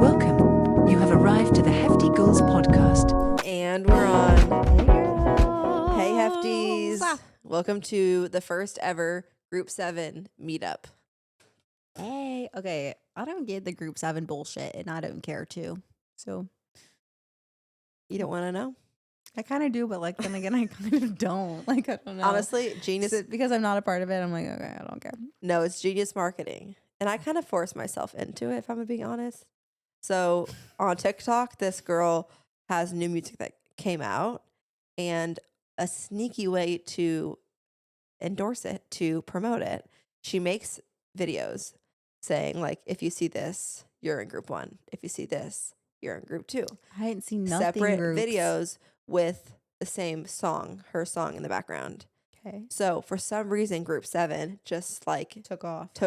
Welcome. You have arrived to the Hefty Girls podcast. And we're on. Hey, girls. Hey, Hefties. Welcome to the first ever Group 7 meetup. Hey. Okay. I don't get the group 7 bullshit, and I don't care to. So You don't want to know? I kind of do, but like then again, I kind of don't. Like I don't know. Honestly, genius. Because I'm not a part of it, I'm like, okay, I don't care. No, it's genius marketing. And I kind of forced myself into it, if I'm being honest. So on TikTok, this girl has new music that came out, and a sneaky way to endorse it, to promote it, she makes videos saying, like, if you see this, you're in group 1. If you see this, you're in group 2. I hadn't seen nothing. Separate groups. videos with the same song, her song in the background. Okay. So for some reason, group 7 just like Took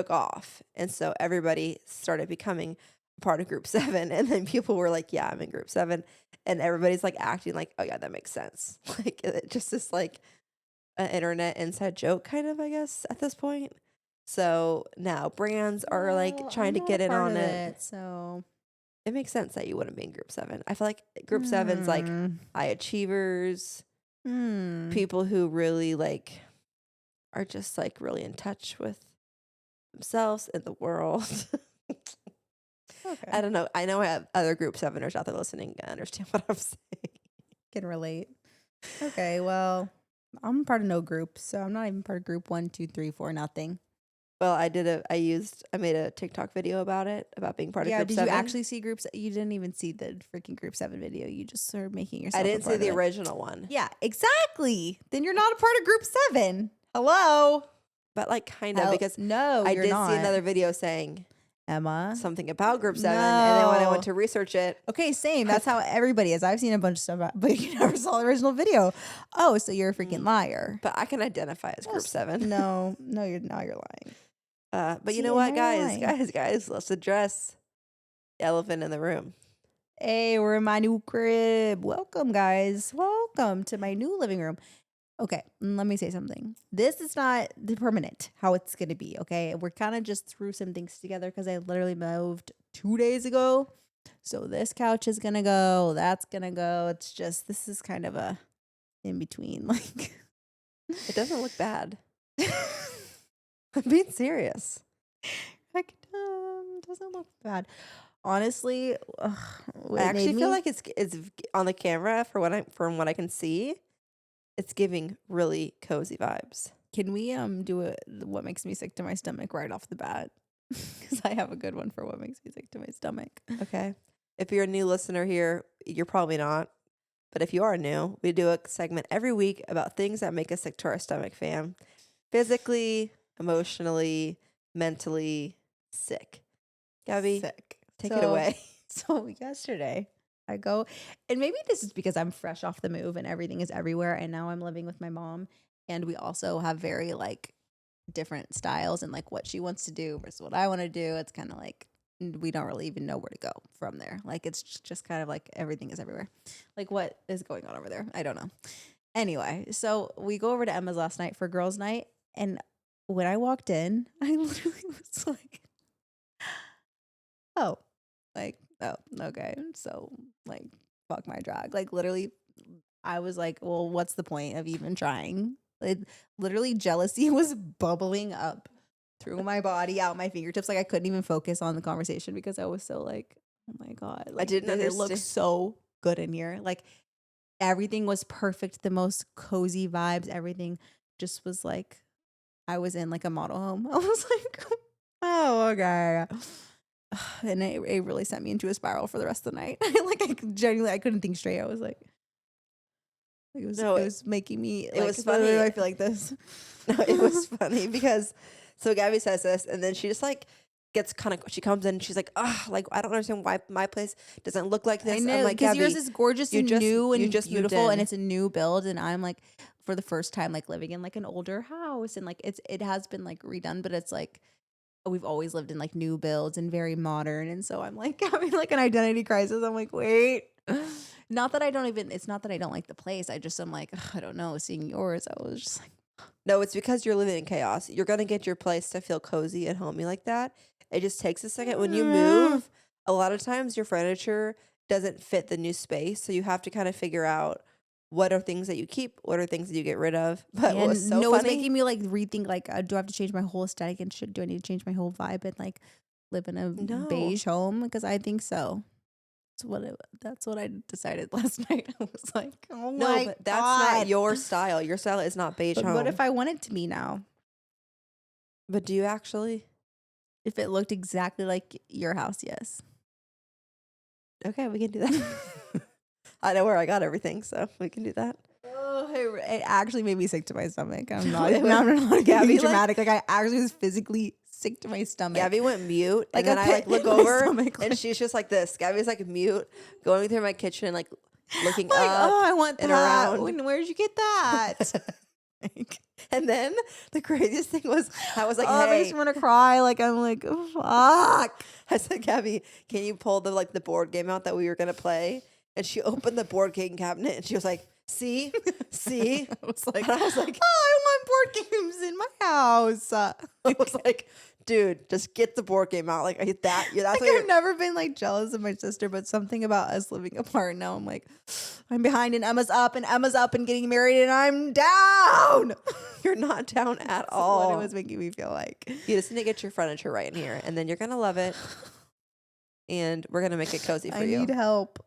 off. And so everybody started becoming a part of group 7. And then people were like, yeah, I'm in group 7. And everybody's like acting like, oh yeah, that makes sense. Like it just is like an internet inside joke kind of, I guess, at this point. So now brands are like trying to get in on it. So It makes sense that you wouldn't be in group 7. I feel like group 7's like Hmm. high achievers, Hmm. people who really like are just like really in touch with themselves and the world. Okay. I don't know. I know I have other group 7ers out there listening and understand what I'm saying. Can relate. Okay. Well, I'm part of no group, so I'm not even part of group 1, 2, 3, 4, nothing. Well, I made a TikTok video about it, about being part of group 7. Did you actually see groups? You didn't even see the freaking group 7 video. You just started making yourself. I didn't see the original. original one. Yeah, exactly. Then you're not a part of group 7. Hello. But like kind of, because no, I you're did not. see another video saying Emma. something about group 7. And then when I No. went to research it, Okay, same. That's how everybody is. I've seen a bunch of stuff, but you never saw the original video. Oh, so you're a freaking liar. but I can identify as group 7. No, you're lying. But you See, know what, now you're guys, let's address the elephant in the room. Hey, we're in my new crib. Welcome, guys. Welcome to my new living room. Okay, let me say something. This is not the permanent how it's going to be, okay? We're kind of just threw some things together because I literally moved 2 days ago. So this couch is going to go. That's going to go. It's just, this is kind of a in between. Like, It doesn't look bad. I'm being serious. like doesn't look bad. Honestly, I actually feel like it's on the camera from what I can see, it's giving really cozy vibes. Can we do it? What makes me sick to my stomach right off the bat? Because I have a good one for what makes me sick to my stomach. Okay. If you're a new listener here, you're probably not. But if you are new, we do a segment every week about things that make us sick to our stomach, fam. Physically, emotionally, mentally sick. Gabi, Sick. take it away. So yesterday I go, and maybe this is because I'm fresh off the move and everything is everywhere, and now I'm living with my mom, and we also have very like different styles and like what she wants to do versus what I want to do. It's kind of like we don't really even know where to go from there. Like it's just kind of like everything is everywhere. Like what is going on over there? I don't know. Anyway, so we go over to Emma's last night for girls' night, and when I walked in, I literally was like, oh, okay. So like, fuck my drag. Like literally, I was like, well, what's the point of even trying? Literally, jealousy was bubbling up through my body, out my fingertips. Like I couldn't even focus on the conversation because I was so like, oh my God. Like, didn't it looks understand. so good in here. Like everything was perfect. The most cozy vibes. Everything just was like, I was in like a model home. I was like, oh, okay. And it really sent me into a spiral for the rest of the night. I couldn't think straight. I was like, it was making me. It was funny. Why do I feel like this? No, it was funny because so Gabi says this, and then she just like gets she comes in and she's like, oh, like I don't understand why my place doesn't look like this. I know, I'm like, because Gabi, yours is gorgeous and new and beautiful, moved in. and it's a new build, and I'm like, for the first time, like living in like an older house, and like it has been like redone, but it's like we've always lived in like new builds and very modern, and so I'm like having like an identity crisis. I'm like, wait, Not that I don't even. It's not that I don't like the place. I just am like, ugh, I don't know. Seeing yours, I was just like, No, it's because you're living in chaos. You're gonna get your place to feel cozy and homey like that. It just takes a second. When you move, a lot of times your furniture doesn't fit the new space, so you have to kind of figure out what are things that you keep, what are things that you get rid of. But what was and so no, it's funny? making me like rethink. Like, do I have to change my whole aesthetic and do I need to change my whole vibe and like live in a No. beige home? Because I think so. That's what I decided last night. I was like, oh No, my but that's God. not your style. Your style is not beige But home. what if I want it to be now? But do you actually? If it looked exactly like your house, yes. Okay, we can do that. I know where I got everything, so we can do that. Oh, it actually made me sick to my stomach. I'm not. Wait, wait. I'm not Gabby, being like- dramatic. Like I actually was physically sick to my stomach. Gabby went mute, Like and then a I like pit look in my over, stomach, and like- she's just like this. Gabby's like mute, going through my kitchen, like looking like, up. oh, I want and that. around. Where'd you get that? Like, And then the craziest thing was, I was like, oh, it hey, makes me want to cry. Like I'm like, oh, fuck. I said, Gabby, can you pull the board game out that we were gonna play? And she opened the board game cabinet, and she was like, see, see. I was like, And I was like, oh, I want board games in my house. I was like, dude, just get the board game out. Like that. Yeah, that's Like what I've never been like jealous of my sister, but something about us living apart now, I'm like, I'm behind and Emma's up and getting married and I'm down. you're not down at That's all. what it was making me feel like. You just need to get your furniture right in here, and then you're gonna love it. And we're gonna make it cozy for I you. need help,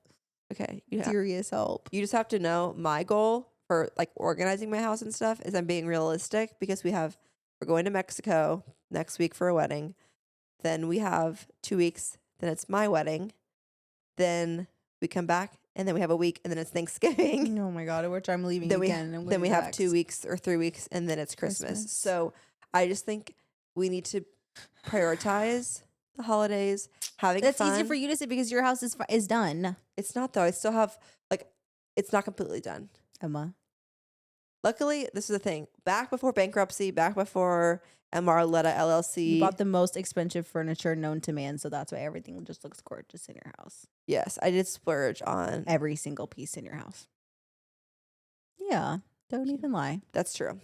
Okay, serious help. you just have to know my goal for like organizing my house and stuff is I'm being realistic because we're going to Mexico next week for a wedding. Then we have 2 weeks. Then it's my wedding. Then we come back, and then we have a week, and then it's Thanksgiving. Oh my God, which I'm leaving then we again. And then we have next? 2 weeks or 3 weeks, and then it's Christmas. Christmas. So I just think we need to prioritize the holidays, having That's fun. easier for you to say because your house is done, It's not though. I still have it's not completely done. Emma. Luckily, this is the thing. Back before bankruptcy, back before Marletta LLC. You bought the most expensive furniture known to man, so that's why everything just looks gorgeous in your house. Yes, I did splurge on. Every single piece in your house. Yeah, don't even lie. That's true.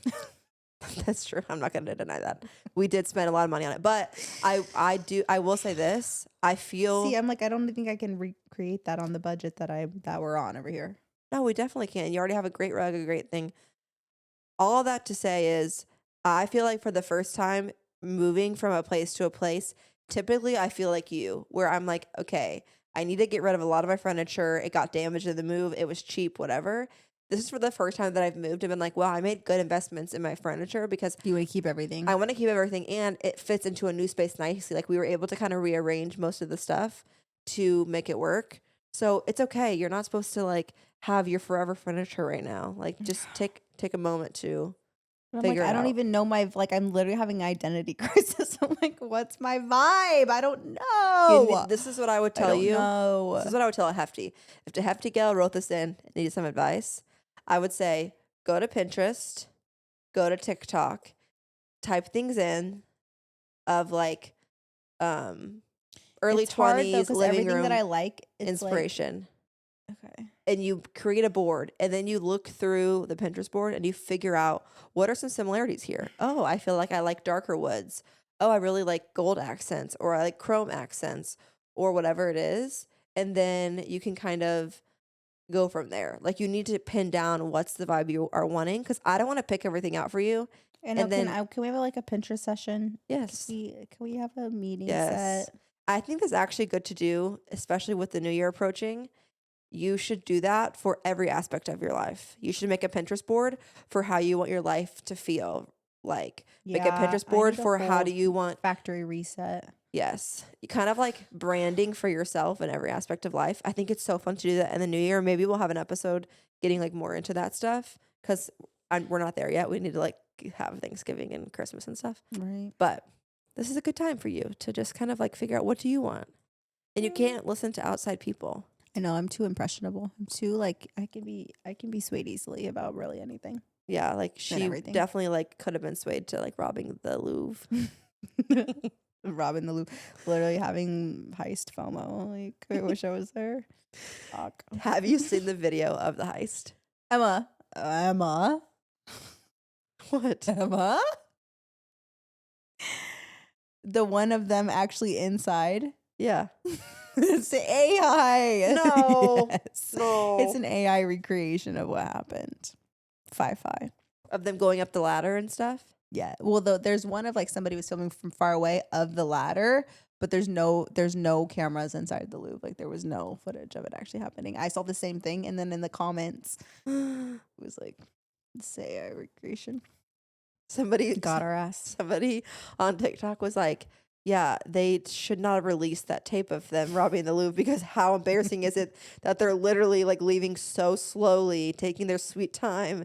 That's true. I'm not going to deny that. We did spend a lot of money on it, but I will say this. I feel See, I'm like, I don't think I can recreate that on the budget that we're on over here. no, we definitely can. You already have a great rug, a great thing. All that to say is, I feel like for the first time moving from a place to a place, typically I feel like you, where I'm like, okay, I need to get rid of a lot of my furniture. It got damaged in the move. It was cheap, whatever. This is for the first time that I've moved and been like, wow, I made good investments in my furniture because You want to keep everything. I want to keep everything and it fits into a new space nicely. Like we were able to kind of rearrange most of the stuff to make it work. So it's okay. You're not supposed to like have your forever furniture right now. Like just take a moment to I'm like, figure it I don't out. even know I'm literally having an identity crisis. I'm like, what's my vibe? I don't know. This is what I would I tell don't you. know. This is what I would tell a hefty. If the hefty gal wrote this in and needed some advice, I would say go to Pinterest, go to TikTok, type things in of like early It's hard, though, 20s 'cause living everything room that I like, it's inspiration. Like, okay. And you create a board and then you look through the Pinterest board and you figure out what are some similarities here. Oh, I feel like I like darker woods. Oh, I really like gold accents or I like chrome accents or whatever it is. And then you can kind of go from there. Like you need to pin down what's the vibe you are wanting because I don't want to pick everything out for you. And And then then- can we have like a Pinterest session? Yes. Can we have a meeting Yes. set? I think that's actually good to do, especially with the new year approaching. You should do that for every aspect of your life. You should make a Pinterest board for how you want your life to feel like. Make a Yeah, Pinterest I board need a for how whole do you want, factory reset. yes, you kind of like branding for yourself in every aspect of life. I think it's so fun to do that in the new year. Maybe we'll have an episode getting like more into that stuff because we're not there yet. We need to like have Thanksgiving and Christmas and stuff. Right. But this is a good time for you to just kind of like figure out what do you want. And you can't listen to outside people. I know I'm too impressionable. I'm too like I can be swayed easily about really anything. Yeah, like she everything. definitely like could have been swayed to like robbing the Louvre. Robin the Loop, literally having heist FOMO. Like, I wish I was there. Fuck. Have you seen the video of the heist? Emma? What? Emma? The one of them actually inside. Yeah. It's AI. No. Yes. No. It's an AI recreation of what happened. Fi. Of them going up the ladder and stuff. Yeah. Well, there's one of like somebody was filming from far away of the ladder, but there's no cameras inside the loop. Like there was no footage of it actually happening. I saw the same thing, and then in the comments, it was like, it's AI recreation. Somebody Got our ass. Somebody on TikTok was like, yeah, they should not have released that tape of them robbing the Louvre because how embarrassing is it that they're literally like leaving so slowly, taking their sweet time,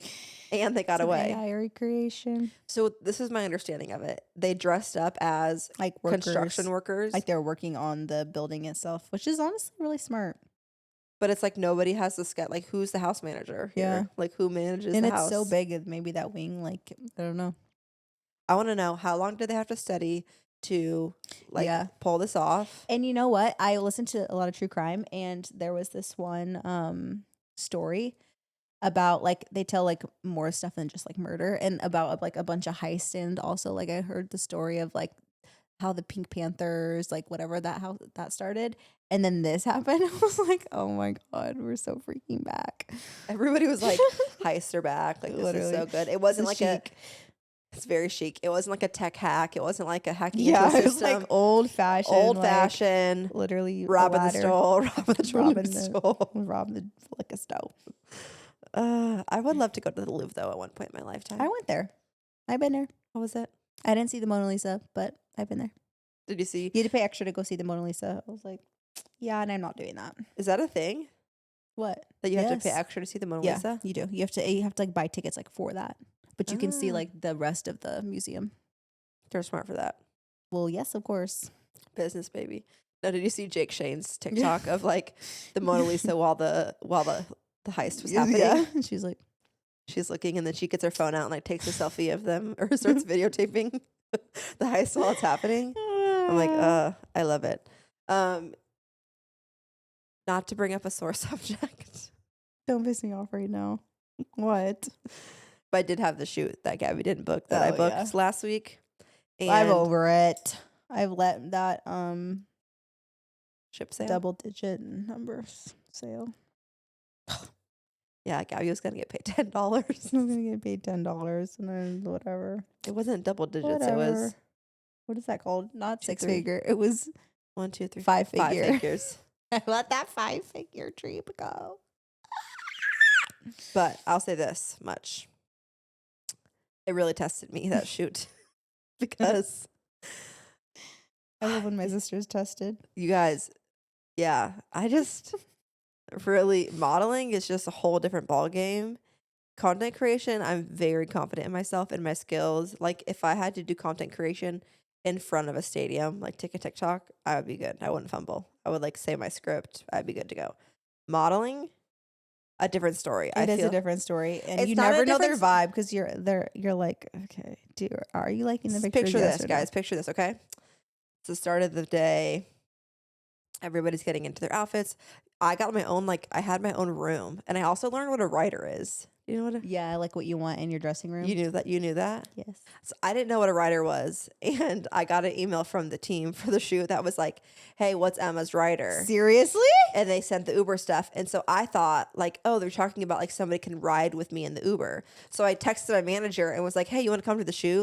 and they got away. AI recreation. So this is my understanding of it. They dressed up as Like workers, construction workers. like they're working on the building itself, which is honestly really smart. But it's like nobody has the sketch. Like, who's the house manager here? Yeah. Like, who manages And the it's house? so big, maybe that wing, like, I don't know. I want to know, how long did they have to study to pull this off? And you know what? I listened to a lot of true crime, and there was this one story about like they tell like more stuff than just like murder, and about like a bunch of heists, and also like I heard the story of like how the Pink Panthers, like whatever how that started, and then this happened. I was like, oh my god, we're so freaking back. Everybody was like, heists are back. Like, this Literally. is so good. It wasn't like chic. it's very chic. It wasn't like a tech hack. It wasn't like a hacking Yeah, into a it was system. like old fashioned. Old fashioned. Literally, Robbing the stole. Robbing the stole. Rob the like a stove. I would love to go to the Louvre though at one point in my lifetime. I went there. I've been there. How was it? I didn't see the Mona Lisa, but I've been there. Did you see? You had to pay extra to go see the Mona Lisa. I was like, yeah, and I'm not doing that. Is that a thing? What? That you have to pay Yes. extra to see the Mona Yeah, Lisa? you do. You have to like buy tickets like for that, but you can see Ah. like the rest of the museum. They're smart for that. Well, yes, of course. Business, baby. No, did you see Jake Shane's TikTok of like the Mona Lisa while the heist was happening? Yeah, and she's like, She's looking, and then she gets her phone out and like takes a selfie of them or starts videotaping the heist while it's happening. I'm like, I love it. Not to bring up a sore subject, don't piss me off right now. What? but I did have the shoot that Gabby didn't book that I Oh, booked yeah. last week. And I'm over it. I've let that ship sale. double digit numbers sale. Yeah, Gabby was gonna get paid $10. I'm gonna get paid $10 and then whatever. It wasn't double digits. Whatever. It was What is that called? Not 2, 6 3. figure. It was 1, 2, 3, 5 5 figure. figures. I let that 5 figure trip go. But I'll say this much. It really tested me, that shoot. Because I love when my sister's tested. you guys, yeah, I just really, modeling is just a whole different ball game. Content creation, I'm very confident in myself and my skills. Like if I had to do content creation in front of a stadium, like take a TikTok, I would be good. I wouldn't fumble. I would like say my script. I'd be good to go. Modeling, a different story. It is a different story, and It's you not a never know their different vibe because you're like, okay, are you liking the picture? Picture Yes this, or no? guys. Picture this, okay? It's the start of the day. Everybody's getting into their outfits. I got my own, I had my own room. And I also learned what a writer is. You know what a, Yeah, like what you want in your dressing room. you knew that? You knew that? Yes. So I didn't know what a writer was. And I got an email from the team for the shoot that was like, hey, what's Emma's writer? Seriously? And they sent the Uber stuff. And so I thought oh, they're talking about somebody can ride with me in the Uber. So I texted my manager and was like, hey, you want to come to the shoot?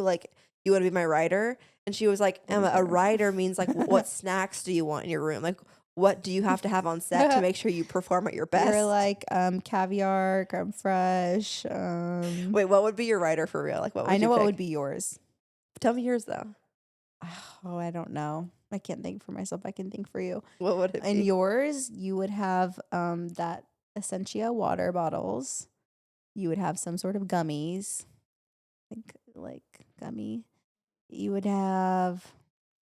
You want to be my writer? And she was like, Emma, a writer means what snacks do you want in your room? What do you have to have on set to make sure you perform at your best? You're like caviar, creme fraiche. Wait, what would be your writer for real? What would I know you what pick? would be yours. Tell me yours though. Oh, I don't know. I can't think for myself. I can think for you. What would it In be? yours, you would have that Essentia water bottles. You would have some sort of gummies, like gummy. You would have.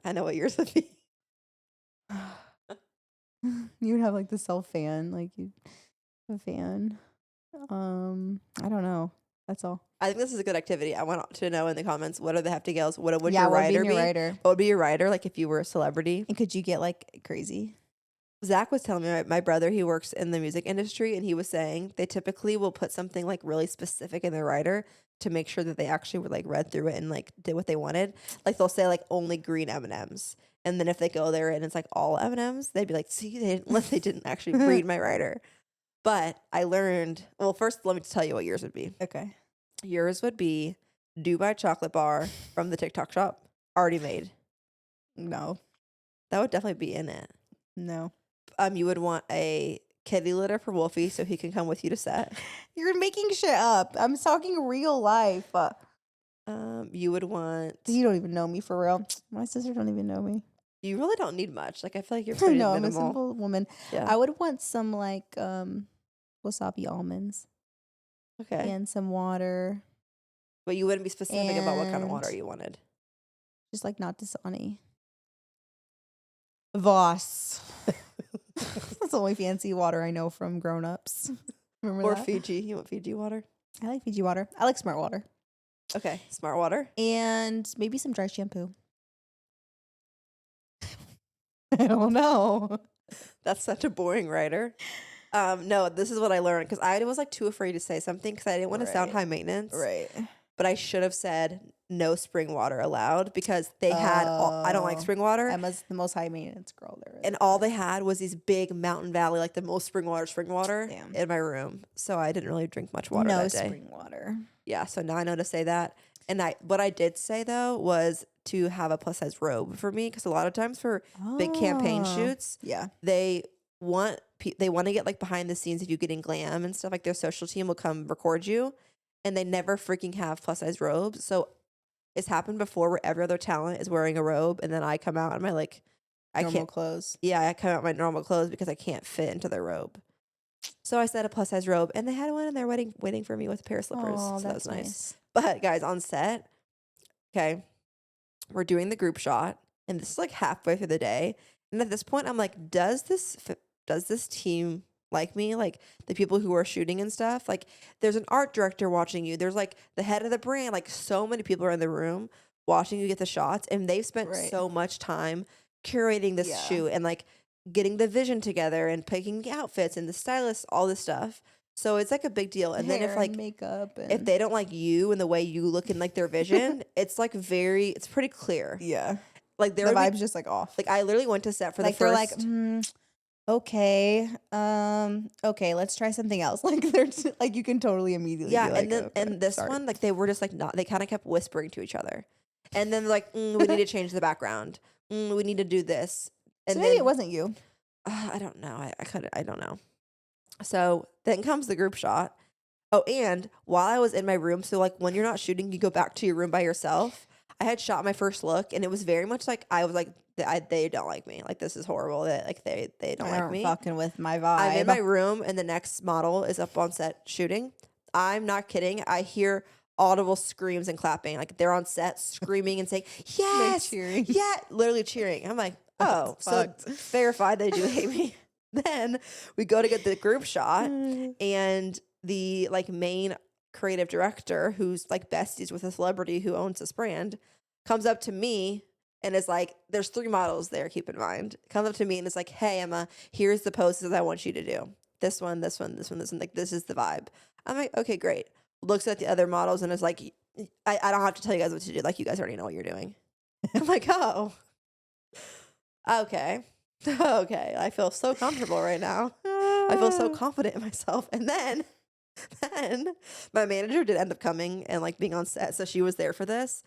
I know what yours would be. You would have the self fan, you a fan. I don't know. That's all. I think this is a good activity. I want to know in the comments, what are the hefty gals? What would Yeah, your what would be rider your be? rider? What would be your rider, like if you were a celebrity? And could you get like crazy? Zach was telling me, my brother, he works in the music industry, and he was saying they typically will put something like really specific in their rider to make sure that they actually were like read through it and like did what they wanted. Like they'll say like only green M&Ms. And then if they go there and it's like all M&Ms, they'd be like, see, they didn't actually read my rider. But I learned, well, first let me tell you what yours would be. Okay. Yours would be Dubai chocolate bar from the TikTok shop, already made. No. That would definitely be in it. No. You would want a kitty litter for Wolfie so he can come with you to set. You're making shit up. I'm talking real life. You would want. You don't even know me for real. My sister don't even know me. You really don't need much. Like I feel like you're I pretty know, I'm a minimal. simple woman. Yeah. I would want some like wasabi almonds Okay. and some water. But you wouldn't be specific about what kind of And- water you wanted. Just like not Dasani. Voss. That's the only fancy water I know from Grown Ups. Remember Or that? Fiji. You want Fiji water? I like Fiji water. I like Smart water. Okay. Smart water. And maybe some dry shampoo. I don't know. That's such a boring writer. No, this is what I learned because I was like too afraid to say something because I didn't want to sound Right. high maintenance. Right. But I should have said no spring water allowed because they had. I don't like Oh. spring water. Emma's the most high maintenance girl there is. And all they had was these big Mountain Valley, like the most spring water Damn. in my room. So I didn't really drink much water no that day. spring water. Yeah, so now I know to say that. And what I did say though was to have a plus size robe for me because a lot of times for big campaign Oh. shoots, Yeah. they want to get like behind the scenes if you getting glam and stuff. Like their social team will come record you, and they never freaking have plus size robes. So it's happened before where every other talent is wearing a robe, and then I come out in my like I Normal can't. clothes. Yeah, I come out in my normal clothes because I can't fit into their robe. So I said a plus size robe, and they had one in there waiting for me with a pair of slippers. Oh, so that that's was nice. But guys, on set, okay, we're doing the group shot, and this is like halfway through the day. And at this point, I'm like, does this team like me? Like the people who are shooting and stuff? Like there's an art director watching you. There's like the head of the brand. Like so many people are in the room watching you get the shots, and they've spent Right. so much time curating this Yeah. shoot and like getting the vision together and picking the outfits and the stylists, all this stuff. So it's like a big deal. And then Hair if like and makeup and if they don't like you and the way you look in like their vision, it's like it's pretty clear. yeah, Like there the would be- vibe's just like off. like I literally went to set for like the they're first. like, okay, okay, let's try something else. Like they're like you can totally immediately yeah, be like, and then okay, and this sorry. one, like they were just like not. They kind of kept whispering to each other, and then like we need to change the background. We need to do this, and So then maybe it wasn't you. I don't know. I don't know. So then comes the group shot. Oh, and while I was in my room, so like when you're not shooting, you go back to your room by yourself. I had shot my first look, and it was very much like I was like, they don't like me. Like this is horrible. That like they don't They like aren't me. fucking with my vibe. I'm in my room, and the next model is up on set shooting. I'm not kidding. I hear audible screams and clapping. Like they're on set screaming and saying, "Yes, cheering. yeah," literally cheering. I'm like, oh, That's so fucked. verified they do hate me. Then we go to get the group shot, and the like main creative director, who's like besties with a celebrity who owns this brand, comes up to me and is like, there's 3 models there, keep in mind. Comes up to me and is like, hey, Emma, here's the poses I want you to do. This one, this one, this one, this one. Like, this is the vibe. I'm like, okay, great. Looks at the other models and is like, I don't have to tell you guys what to do. Like, you guys already know what you're doing. I'm like, oh, okay. Okay. I feel so comfortable right now. I feel so confident in myself. And then my manager did end up coming and like being on set, so she was there for this.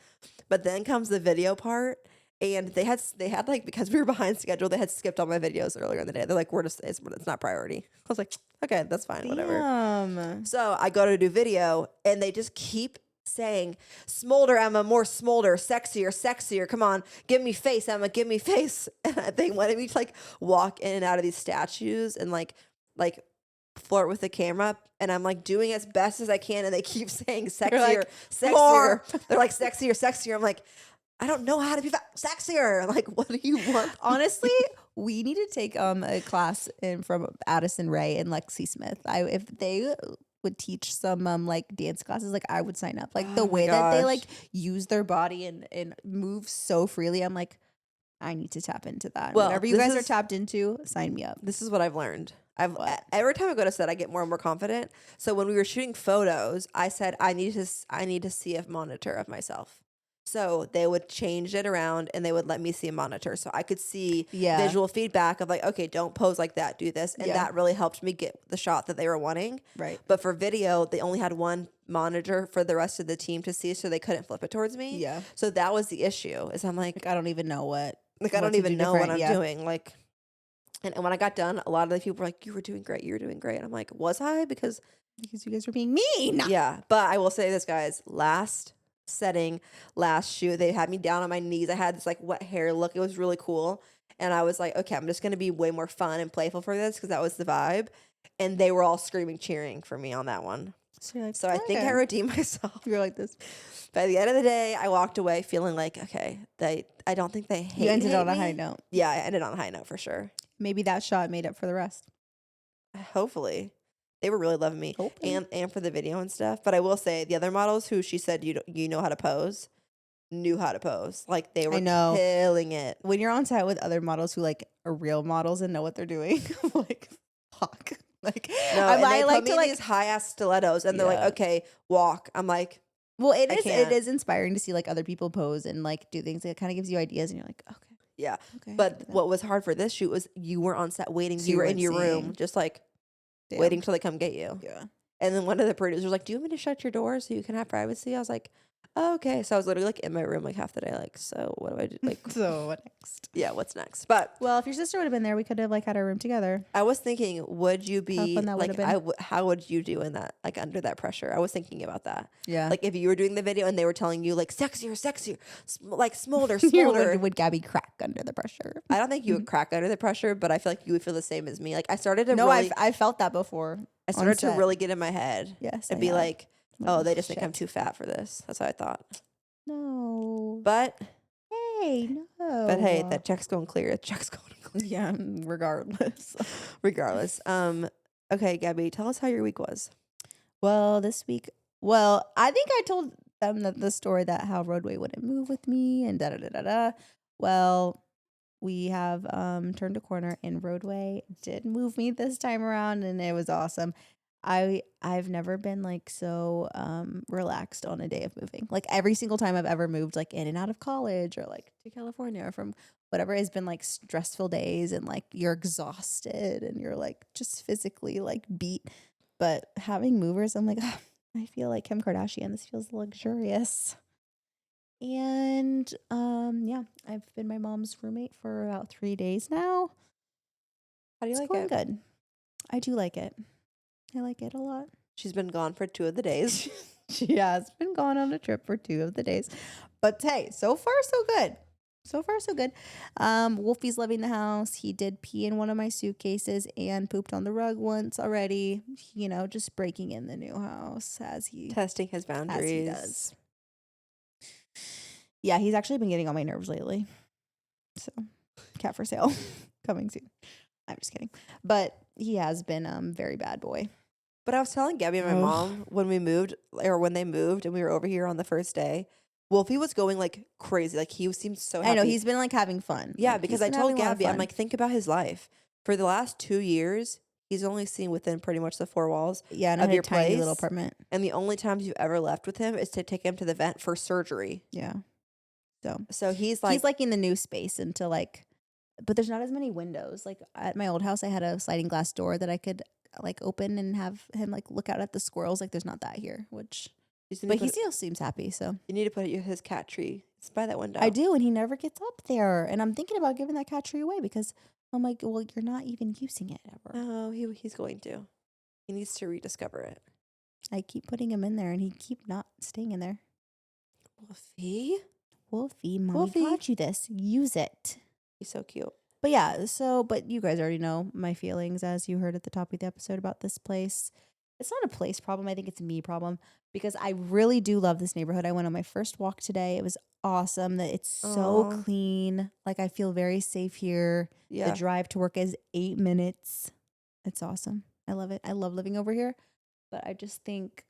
But then comes the video part, and they had like, because we were behind schedule, they had skipped all my videos earlier in the day. They're like, it's not priority. I was like, okay, that's fine, whatever. Damn. So I go to do video, and they just keep saying, smolder, Emma, more smolder, sexier. Come on, give me face, Emma, give me face. And they wanted me to like walk in and out of these statues and like flirt with the camera, and I'm like doing as best as I can, and they keep saying sexier, like, sexier. more. They're like sexier. I'm like, I don't know how to be sexier. Like, what do you want? Honestly, we need to take a class from Addison Rae and Lexi Smith. If they would teach some like dance classes, like I would sign up. Like the Oh my way that they gosh. like use their body and move so freely, I'm like, I need to tap into that. Well, Whatever you this guys are is- tapped into, sign me up. This is what I've learned. What? Every time I go to set, I get more and more confident. So when we were shooting photos, I said I need to see a monitor of myself. So they would change it around and they would let me see a monitor, so I could see Yeah. visual feedback of like, okay, don't pose like that, do this, and Yeah. that really helped me get the shot that they were wanting. Right. But for video, they only had one monitor for the rest of the team to see, so they couldn't flip it towards me. Yeah. So that was the issue. Is I'm like Like I don't even know what. I what don't to even do know what different, I'm yeah. doing. Like, and when I got done, a lot of the people were like, "You were doing great. You were doing great." And I'm like, "Was I?" Because Because you guys were being mean. yeah. But I will say this, guys. Last shoot, they had me down on my knees. I had this like wet hair look. It was really cool. And I was like, okay, I'm just gonna be way more fun and playful for this because that was the vibe. And they were all screaming, cheering for me on that one. So you're like, So I think I okay. redeemed myself. You're like this. By the end of the day, I walked away feeling like, okay, I don't think they hate. You ended on a me. high note. Yeah, I ended on a high note for sure. Maybe that shot made up for the rest. Hopefully, they were really loving me, Hopefully. and for the video and stuff. But I will say, the other models who she said you know how to pose, knew how to pose. Like they were know. killing it. When you're on set with other models who like are real models and know what they're doing, I'm like, fuck. Like, No, I and they like put me to in like. these high ass stilettos, and they're Yeah. like, okay, walk. I'm like, Well, I it can't. is inspiring to see like other people pose and like do things. It kind of gives you ideas, and you're like, okay, yeah. okay. I can But do that. what was hard for this shoot was you were on set waiting. So you you were in weren't your room, seeing. just like Damn. waiting till they come get you. Yeah. And then one of the producers was like, "Do you want me to shut your door so you can have privacy?" I was like, oh, "Okay." So I was literally like in my room like half the day, like, so what do I do? Like, So what next? yeah, what's next? But Well, if your sister would have been there, we could have like had our room together. I was thinking, would you be fun that like, would've been. how would you do in that, like under that pressure? I was thinking about that. Yeah. Like if you were doing the video and they were telling you like sexier, like smolder, Here, smolder. would Gabby crack under the pressure? I don't think you would crack under the pressure, but I feel like you would feel the same as me. Like I started to No, really, I felt that before. I on started to set. really get in my head Yes. and I be have. like, oh, they just think I'm shit. too fat for this. That's what I thought. No. But Hey, no. But hey, that check's going clear. The check's going clear. Yeah, regardless. Regardless. Okay, Gabby, tell us how your week was. Well, this week, I think I told them that the story that how Roadway wouldn't move with me and da da da da da. Well, we have turned a corner and Roadway did move me this time around and it was awesome. I've never been like so relaxed on a day of moving. Like every single time I've ever moved like in and out of college or like to California or from whatever, has been like stressful days and like you're exhausted and you're like just physically like beat. But having movers, I'm like, "Ah, I feel like Kim Kardashian. This feels luxurious." And yeah, I've been my mom's roommate for about 3 days now. How do you It's like going it? good. I do like it. I like it a lot. She's been gone for 2 of the days. She has been gone on a trip for 2 of the days. But hey, so far so good. So far so good. Wolfie's loving the house. He did pee in one of my suitcases and pooped on the rug once already. You know, just breaking in the new house as he Testing his boundaries. does. Yeah, he's actually been getting on my nerves lately. So, cat for sale coming soon. I'm just kidding. But he has been very bad boy. But I was telling Gabby and my Ugh. mom when we moved, or when they moved and we were over here on the first day, Wolfie was going like crazy. Like he seemed so happy. I know he's been like having fun. Yeah, Like, because he's I been told having a lot of Gabby, I'm fun. like, think about his life. For the last 2 years, he's only seen within pretty much the 4 walls. yeah, and of I had your a tiny little place. apartment. And the only times you've ever left with him is to take him to the vet for surgery. Yeah. So So he's like, he's like in the new space into like, but there's not as many windows. Like at my old house, I had a sliding glass door that I could like open and have him like look out at the squirrels. Like there's not that here, which, but he still seems happy. So you need to put his cat tree. It's by that window. I do, and he never gets up there. And I'm thinking about giving that cat tree away because I'm like, well, you're not even using it ever. Oh, he's going to. He needs to rediscover it. I keep putting him in there, and he keep not staying in there. Wolfie? Wolfie, mommy Wolfie. taught you this. Use it. He's so cute. But yeah, but you guys already know my feelings, as you heard at the top of the episode, about this place. It's not a place problem. I think it's a me problem because I really do love this neighborhood. I went on my first walk today. It was awesome that it's so Aw. clean. Like I feel very safe here. Yeah. The drive to work is 8 minutes. It's awesome. I love it. I love living over here. but I just think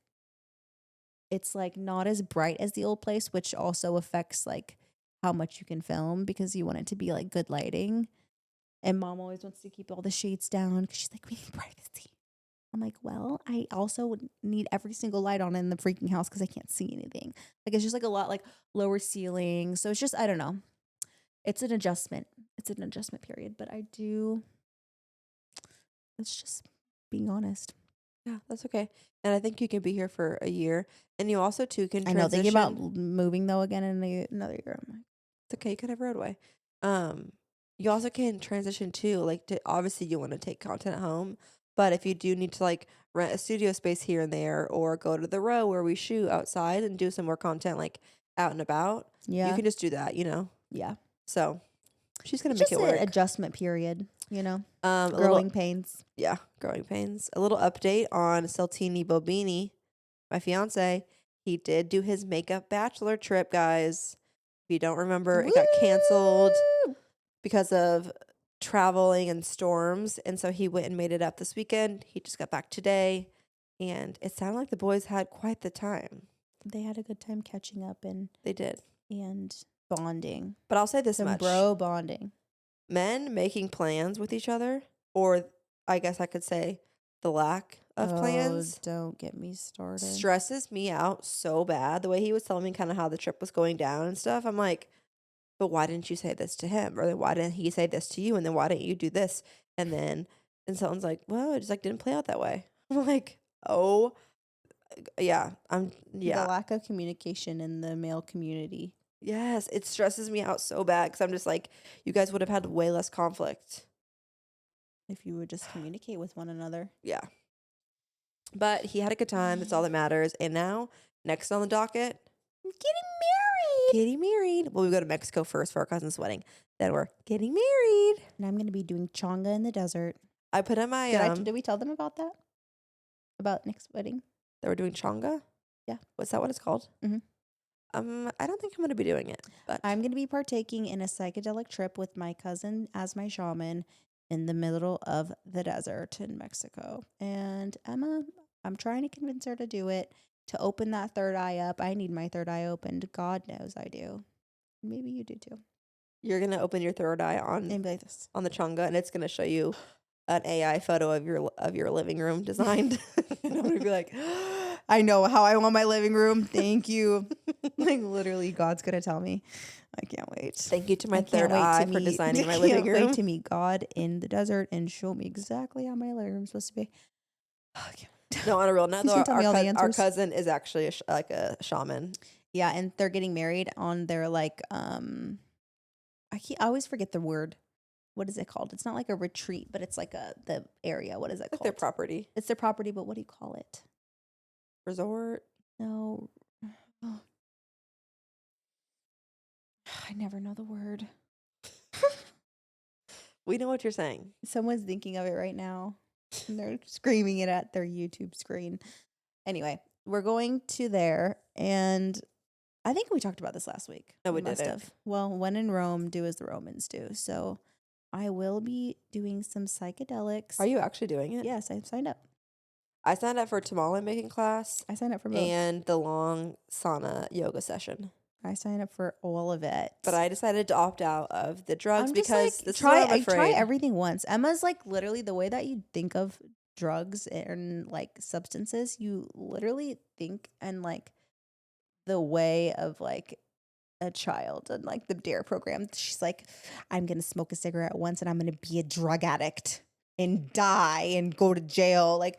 it's like not as bright as the old place, which also affects like how much you can film because you want it to be like good lighting. And mom always wants to keep all the shades down because she's like, we need privacy. I'm like, well, I also need every single light on in the freaking house because I can't see anything. Like, it's just like a lot like lower ceiling. So it's just, I don't know. It's an adjustment. It's an adjustment period. But it's just being honest. Yeah, that's okay. And I think you can be here for a year. And you also, too, can I transition. know, thinking about moving though again in another year. I'm like, It's okay. You could have roadway. You also can transition, too. Like, obviously, you want to take content home. But if you do need to, like, rent a studio space here and there or go to the row where we shoot outside and do some more content, like, out and about, you yeah. can just do that, you know? Yeah. So she's going to It's make just it an work. adjustment period, you know? A Growing little, pains. yeah, growing pains. A little update on Saltini Bobini, my fiance. He did do his makeup bachelor trip, guys. If you don't remember, it got canceled Woo! because of traveling and storms. And so he went and made it up this weekend. He just got back today. And it sounded like the boys had quite the time. They had a good time catching up and They did. bonding. But I'll say this Some much. bro bonding. Men making plans with each other, or I guess I could say the lack of plans, Don't get me started. stresses me out so bad. The way he was telling me kind of how the trip was going down and stuff, I'm like, but why didn't you say this to him? Or then why didn't he say this to you? And then why didn't you do this? And someone's like, well, it just like didn't play out that way. I'm like, oh, yeah, The lack of communication in the male community. yes, it stresses me out so bad because I'm just like, you guys would have had way less conflict. If you would just communicate with one another. Yeah. But he had a good time. That's all that matters. And now, next on the docket, getting married. Well, we go to Mexico first for our cousin's wedding. Then we're getting married. And I'm going to be doing chonga in the desert. I put in my Did we tell them about that? About next wedding? that we're doing chonga. Yeah. What's that? What it's called? Mhm. I don't think I'm gonna be doing it, but I'm going to be partaking in a psychedelic trip with my cousin as my shaman in the middle of the desert in Mexico. And Emma, I'm trying to convince her to do it, to open that third eye up. I need my third eye opened. God knows I do. Maybe you do too. you're gonna open your third eye on And be like this. the chonga, and it's gonna show you an AI photo of your living room designed. And I'm gonna be like, I know how I want my living room. Thank you. Like literally, God's gonna tell me. I can't wait. thank you to my I can't third wait eye to for meet- designing my I living can't room. wait to meet God in the desert and show me exactly how my living room's supposed to be. I can't wait. No, on a real note, He's though, gonna tell me all the our answers. cousin is actually like a shaman. Yeah, and they're getting married on their like I always forget the word. What is it called? It's not like a retreat, but it's like the area. What is it Like called? their property, It's their property, but what do you call it? resort. No. Oh. I never know the word. We know what you're saying. Someone's thinking of it right now. And they're screaming it at their YouTube screen. Anyway, we're going to there, and I think we talked about this last week. No, we must didn't. have. Well, when in Rome, do as the Romans do. So I will be doing some psychedelics. Are you actually doing it? Yes, I signed up. I signed up for tamale making class I signed up for both. and the long sauna yoga session. I signed up for all of it. But I decided to opt out of the drugs I'm just because like, this try, is what I'm afraid. try everything once. Emma's like literally the way that you think of drugs and like substances, you literally think and like the way of like a child and like the DARE program. She's like, I'm gonna smoke a cigarette once and I'm gonna be a drug addict and die and go to jail. Like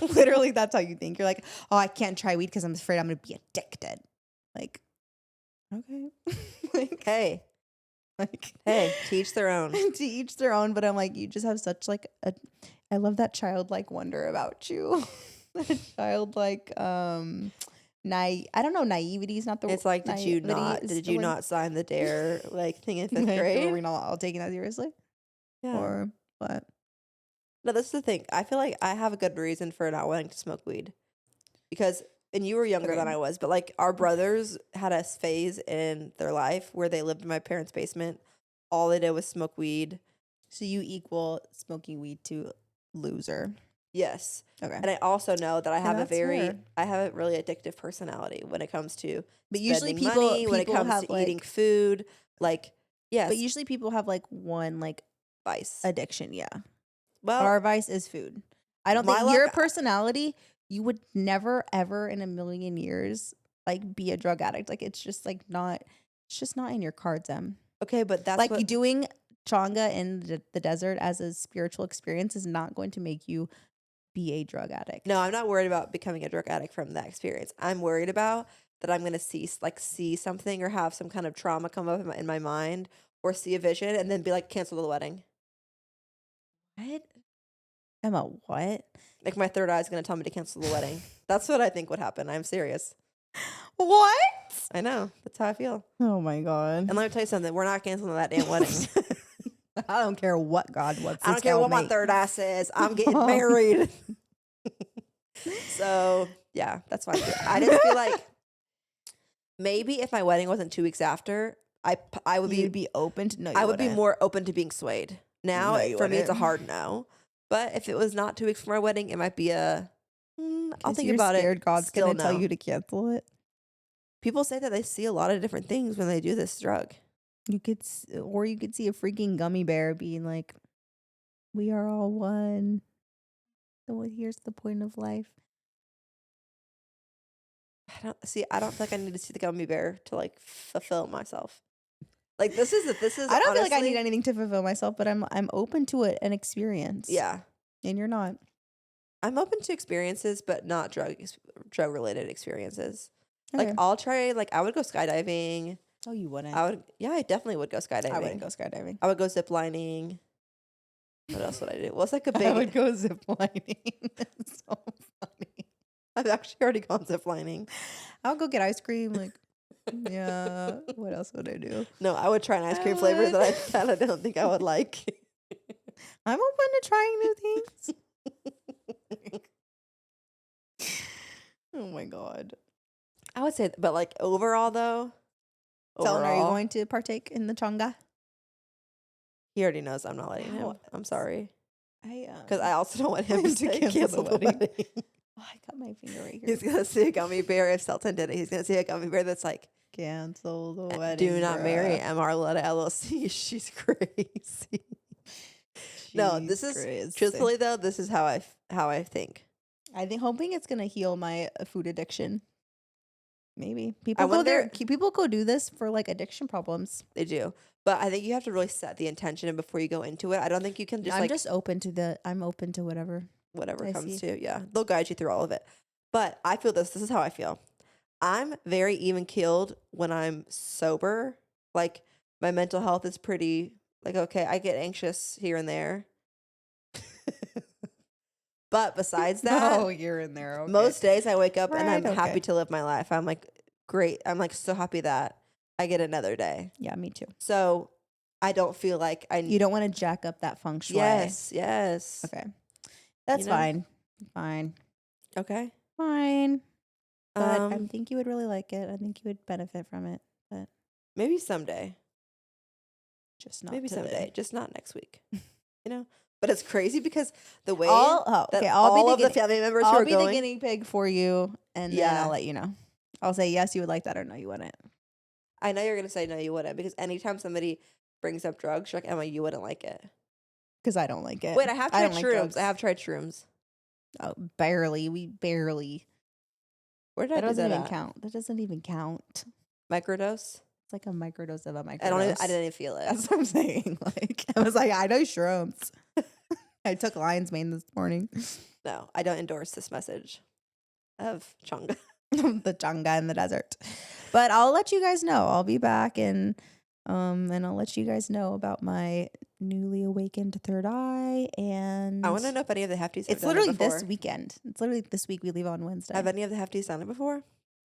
literally that's how you think. You're like, oh, I can't try weed because I'm afraid I'm gonna be addicted. Like, okay. Like, Hey, like hey, to each their own. to each their own, but I'm like, you just have such like I love that childlike wonder about you. That childlike I don't know, naivety is not the It's like, did you naivety is the word. not sign the DARE like thing in fifth Like, grade? are we not all taking that seriously? Yeah. Or what? No, this is the thing. I feel like I have a good reason for not wanting to smoke weed. Because, and you were younger Okay. than I was, but like our brothers had a phase in their life where they lived in my parents' basement. All they did was smoke weed. So you equal smoking weed to loser. Yes. Okay. And I also know that I have that's fair. I have a really addictive personality when it comes to But usually spending people money, when it people comes have to eating like food. Like, yes, but usually people have like one like vice. addiction, yeah. Well, Our vice is food. I don't my think your luck- personality, you would never ever in a million years like be a drug addict. Like it's just like not it's just not in your cards, okay, but that's like what doing changa in the desert as a spiritual experience is not going to make you be a drug addict. No, I'm not worried about becoming a drug addict from that experience. I'm worried about that I'm going to see something or have some kind of trauma come up in my mind or see a vision and then be like, cancel the wedding. What? Emma, what? Like my third eye is going to tell me to cancel the wedding. That's what I think would happen. I'm serious. What? I know. That's how I feel. Oh my god. And let me tell you something. We're not canceling that damn wedding. I don't care what God wants. I don't care what my third eye says. I'm getting married. So, yeah, that's fine. I just feel like maybe if my wedding wasn't 2 weeks after, I would You'd be open to I would be more open to being swayed. Now, No, you for me, it's a wouldn't. hard no. But if it was not 2 weeks from our wedding, it might be I'll think you're about scared it. God's Still gonna tell no. you to cancel it. People say that they see a lot of different things when they do this drug. You could, or you could see a freaking gummy bear being like, "We are all one." So here's the point of life. I don't feel like I need to see the gummy bear to like fulfill myself. Like this is I don't feel like I honestly- need anything to fulfill myself, but I'm open to it an experience. Yeah. and you're not. I'm open to experiences, but not drug related experiences. Okay. Like I'll try. Like I would go skydiving. Oh, you wouldn't. I definitely would go skydiving. I wouldn't go skydiving. I would go zip lining. What else would I do? What's like a I big? would go ziplining. That's so funny. I've actually already gone zip lining. I'll go get ice cream. Like, yeah. What else would I do? No, I would try an ice cream I flavor would. that I don't think I would like. I'm open to trying new things. Oh my god. I would say, but like overall though, Dylan, are you going to partake in the changa? He already knows I'm not letting him. No. I'm sorry. Because Because I also don't want him to To cancel, cancel the the wedding. I got my finger right here. He's gonna see a gummy bear. If Selton did it, he's gonna see a gummy bear that's like, Cancel the wedding. "Do not marry bruh. Marletta LLC. She's crazy." No, this She's is crazy. truthfully though. This is how I think. I think hoping it's gonna heal my food addiction. Maybe people wonder- people go do this for like addiction problems. They do, but I think you have to really set the intention before you go into it. I don't think you can just I'm like just open to I'm open to whatever. whatever I comes see. to. Yeah, they'll guide you through all of it. But I feel this. This is how I feel. I'm very even keeled when I'm sober. Like my mental health is pretty like okay. I get anxious here and there. But besides that, you're in there. Okay. most days I wake up and I'm Right, happy okay. to live my life. I'm like, great. I'm like so happy that I get another day. Yeah, me too. So I don't feel like I You don't want to jack up that feng shui. Yes. Okay. That's You know? fine. Fine. Okay. Fine. But I Um, think you would really like it. I think you would benefit from it. But maybe someday. just not Maybe today. someday. Just not next week. You know? But it's crazy because the way I'll that I'll all be of the the family members who I'll are be going. the guinea pig for you, and then Yeah. I'll let you know. I'll say yes, you would like that, or no, you wouldn't. I know you're gonna say no, you wouldn't, because anytime somebody brings up drugs, you're like, Emma, you wouldn't like it. Because I don't like it. Wait, I have I tried don't like shrooms. drugs. I have tried shrooms. Oh, barely. We barely. Where did That I do doesn't that even at? count. That doesn't even count. Microdose? It's like a microdose of a microdose. I didn't even feel it. That's what I'm saying. Like I was like, I know shrooms. I took lion's mane this morning. No, I don't endorse this message of Changa. The changa in the desert. But I'll let you guys know. I'll be back and I'll let you guys know about my newly awakened third eye. And I want to know if any of the hefties have it's done literally it before. this weekend. It's literally this week. We leave on Wednesday. Have any of the hefties done it before?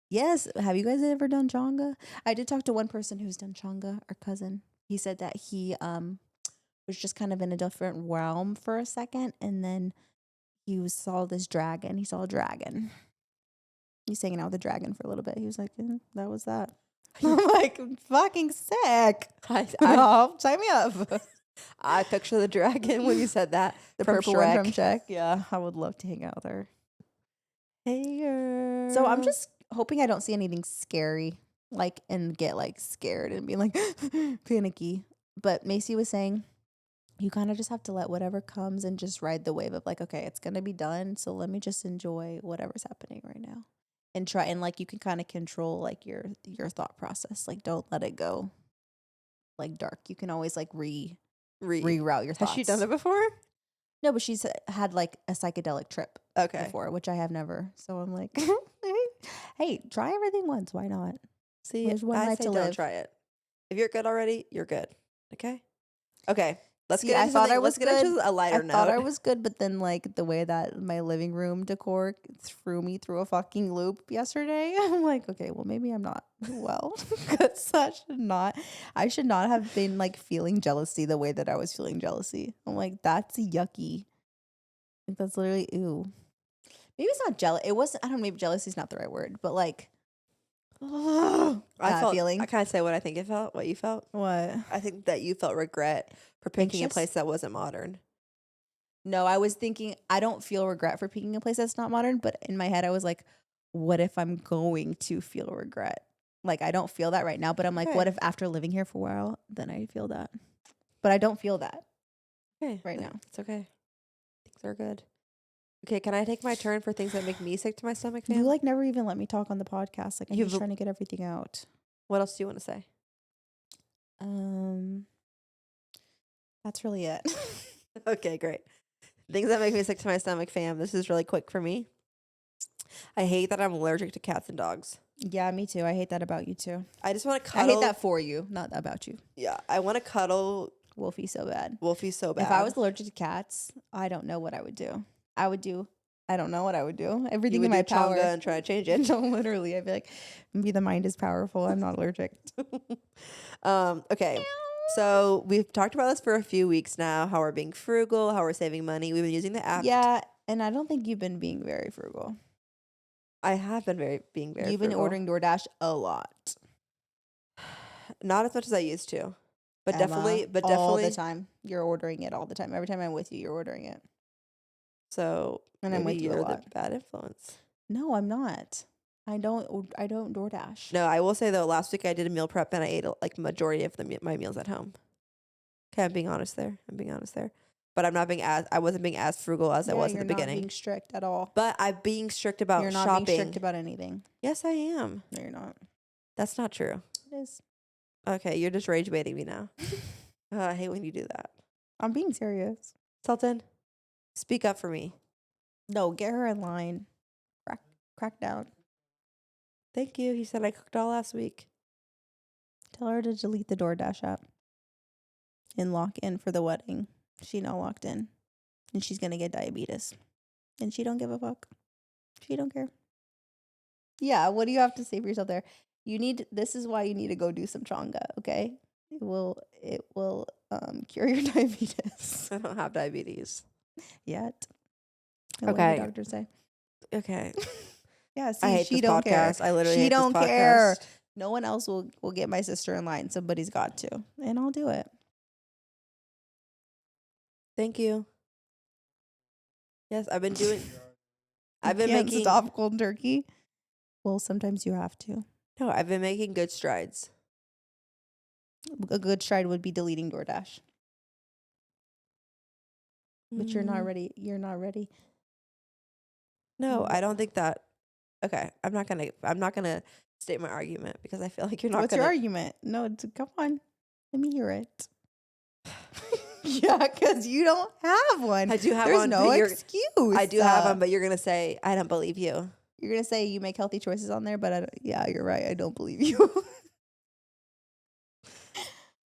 Yes. Have you guys ever done changa? I did talk to one person who's done changa, our cousin. He said that he was just kind of in a different realm for a second, and then saw this dragon. He saw a dragon. He's hanging out with a dragon for a little bit. He was like, that was that. I'm like, fucking sick. I Oh, sign me up. I picture the dragon when you said that. The from purple Shrek. one from Shrek. Yeah, I would love to hang out with her. Hey girl. So I'm just hoping I don't see anything scary, like, and get like scared and be like panicky. But Macy was saying you kind of just have to let whatever comes and just ride the wave of like, okay, it's gonna be done. So let me just enjoy whatever's happening right now, and try and like you can kind of control like your thought process. Like, don't let it go like dark. You can always like reroute your Has thoughts. she done it before? No, but she's had like a psychedelic trip Okay. before, which I have never. So I'm like, hey, try everything once. Why not? See, There's one I life say to don't live. try it. If you're good already, you're good. Okay. Okay. Let's See, get I into thought something. I was Let's get into good. a lighter I note. thought I was good, but then like the way that my living room decor threw me through a fucking loop yesterday, I'm like, okay, well maybe I'm not well, because I should not have been like feeling jealousy the way that I was feeling jealousy. I'm like, that's yucky. Like, that's literally ew. Maybe it's not jealous. It wasn't. I don't know. Maybe jealousy is not the right word, but like, that feeling. I kind of say what I think it felt. What you felt. What? I think that you felt regret for picking a Anxious? place that wasn't modern. No, I was thinking I don't feel regret for picking a place that's not modern, but in my head I was like, what if I'm going to feel regret? Like I don't feel that right now, but I'm like, Okay. what if after living here for a while, then I feel that? But I don't feel that. Okay. Right then now. it's okay. Things are good. Okay. Can I take my turn for things that make me sick to my stomach, fam? You like never even let me talk on the podcast. Like I'm You've- just trying to get everything out. What else do you want to say? That's really it. Okay, great. Things that make me sick to my stomach, fam. This is really quick for me. I hate that I'm allergic to cats and dogs. Yeah, me too. I hate that about you too. I just want to I cuddle. hate that for you, not about you. Yeah, I want to cuddle Wolfie so bad. Wolfie so bad. If I was allergic to cats, I don't know what I would do. I don't know what I would do. Everything you in would my do power. chonga and try to change it. No, literally. I'd be like, maybe the mind is powerful. I'm not allergic. Okay. So we've talked about this for a few weeks now, how we're being frugal, how we're saving money. We've been using the app. Yeah, and I don't think you've been being very frugal. I have been being very You've been frugal. ordering DoorDash a lot. Not as much as I used to. But Emma, definitely all the time. You're ordering it all the time. Every time I'm with you, you're ordering it. So And I'm maybe with you a you're lot. the bad influence. No, I'm not. I don't DoorDash. No, I will say though, last week I did a meal prep and I ate like majority of my meals at home. Okay, I'm being honest there. But I wasn't being as frugal as I was at the beginning. You're not being strict at all. But I'm being strict about You're not shopping. being strict about anything. Yes, I am. No, you're not. That's not true. It is. Okay, you're just rage baiting me now. I hate when you do that. I'm being serious. Sultan, speak up for me. No, get her in line. Crack down. Thank you. He said I cooked all last week. Tell her to delete the DoorDash app and lock in for the wedding. She not locked in. And she's going to get diabetes. And she don't give a fuck. She don't care. Yeah, what do you have to say for yourself there? This is why you need to go do some chonga, okay? It will cure your diabetes. I don't have diabetes. Yet. What Okay. did the doctor say? Okay. Yeah, see, I hate she this don't care. podcast. I literally She hate don't this podcast. care. No one else will get my sister in line. Somebody's got to. And I'll do it. Thank you. Yes, I've been Can't making stop cold turkey. Well, sometimes you have to. No, I've been making good strides. A good stride would be deleting DoorDash. But you're not ready. You're not ready. No, I don't think that. Okay, I'm not gonna state my argument because I feel like you're not. What's gonna, your argument? No, come on. Let me hear it. Yeah, because you don't have one. I do have There's one. no but excuse. I do have one, but you're gonna say I don't believe you. You're gonna say you make healthy choices on there, but yeah, you're right. I don't believe you.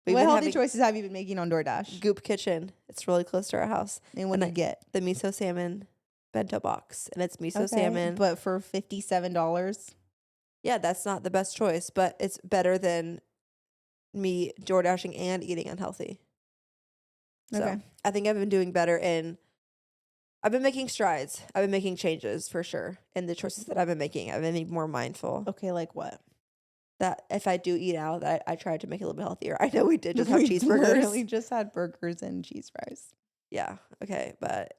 We've What been healthy having choices have you been making on DoorDash? Goop Kitchen. It's really close to our house. And what do you get? The miso salmon bento box, and it's miso salmon. But for $57. Yeah, that's not the best choice, but it's better than me DoorDashing and eating unhealthy. So Okay. I think I've been doing better I've been making strides. I've been making changes for sure in the choices that I've been making. I've been being more mindful. Okay, like what? that if I do eat out, that I tried to make it a little bit healthier. I know we did just have We cheeseburgers. literally just had burgers and cheese fries. Yeah. Okay. But,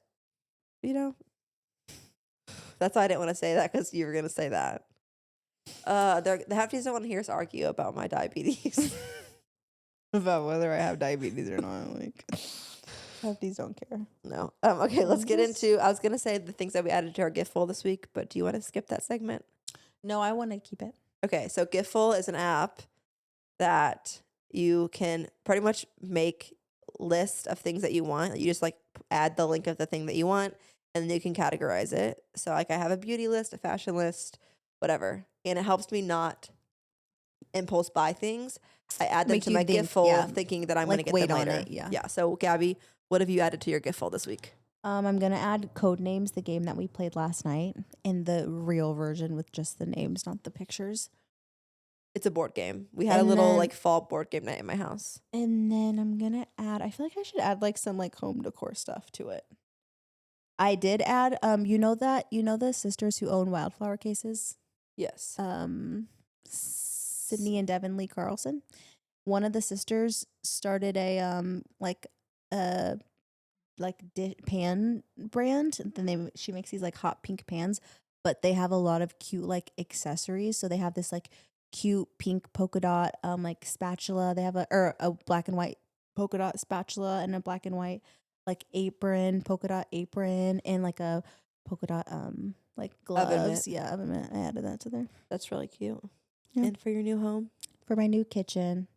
you know, that's why I didn't want to say that because you were going to say that. The Hefties don't want to hear us argue about my diabetes. About whether I have diabetes or not. Like, Hefties don't care. No. Okay, let's get into, I was going to say the things that we added to our Giftful this week, but do you want to skip that segment? No, I want to keep it. Okay, so Giftful is an app that you can pretty much make list of things that you want. You just like add the link of the thing that you want, and then you can categorize it. So like I have a beauty list, a fashion list, whatever, and it helps me not impulse buy things. I add them Make to you my think, Giftful, yeah. thinking that I'm Like, going to get wait them on later. it, yeah. Yeah. So Gabby, what have you added to your Giftful this week? I'm gonna add Codenames, the game that we played last night, in the real version with just the names, not the pictures. It's a board game. We had a And little then- like fall board game night in my house. And then I'm gonna add. I feel like I should add like some like home decor stuff to it. I did add. You know the sisters who own wildflower cases. Yes. Sydney and Devin Lee Carlson. One of the sisters started a pan brand. Then she makes these like hot pink pans, but they have a lot of cute like accessories. So they have this like cute pink polka dot like spatula. They have a black and white polka dot spatula and a black and white like polka dot apron, and like a polka dot like gloves. mitt. Yeah, oven mitt. I added that to there. That's really cute. Yeah. And for your new home? For my new kitchen.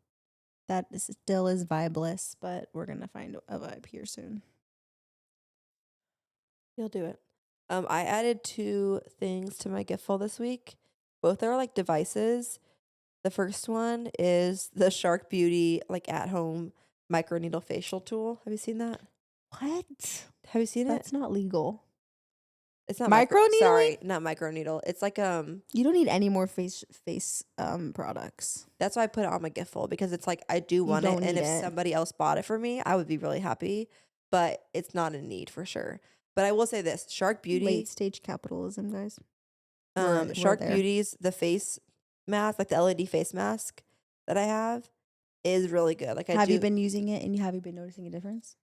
That still is vibeless, but we're gonna find a vibe here soon. You'll do it. I added 2 things to my Giftful this week. Both are like devices. The first one is the Shark Beauty like at home microneedle facial tool. Have you seen that? What? Have you seen That's it? not legal. It's not Microneedling? Sorry, not microneedle. It's like You don't need any more face products. that's why I put it on my Giftful, because it's like I do want it, don't and need if it. somebody else bought it for me, I would be really happy. But it's not a need for sure. But I will say this: Shark Beauty, Late stage capitalism, guys. We're Shark there. Beauty's the face mask, like the LED face mask that I have, is really good. Like Have you been using it, and have you been noticing a difference?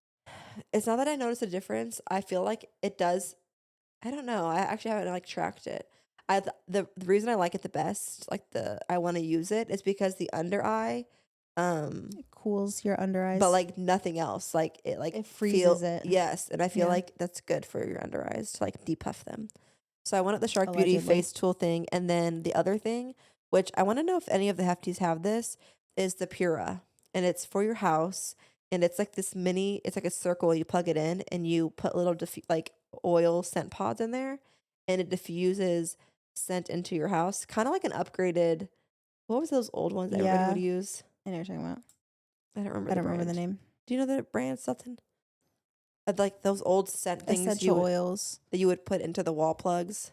It's not that I notice a difference. I feel like it does. I don't know. I actually haven't like tracked it. The reason I like it the best, like I want to use it, is because the under eye, It cools your under eyes. but like nothing else. Like It freezes it. Yes, and I feel Yeah. like that's good for your under eyes to like depuff them. So I wanted the Shark Beauty Allegedly. face tool thing, and then the other thing, which I want to know if any of the Hefties have this, is the Pura, and it's for your house, and it's like this mini. It's like a circle. You plug it in, and you put little like oil scent pods in there, and it diffuses scent into your house, kind of like an upgraded. What was those old ones that everybody Yeah. would use? I know what you're talking about. I don't remember. I don't remember the brand. name. Do you know the brand something? Like those old scent things Essential oils. that you would put into the wall plugs.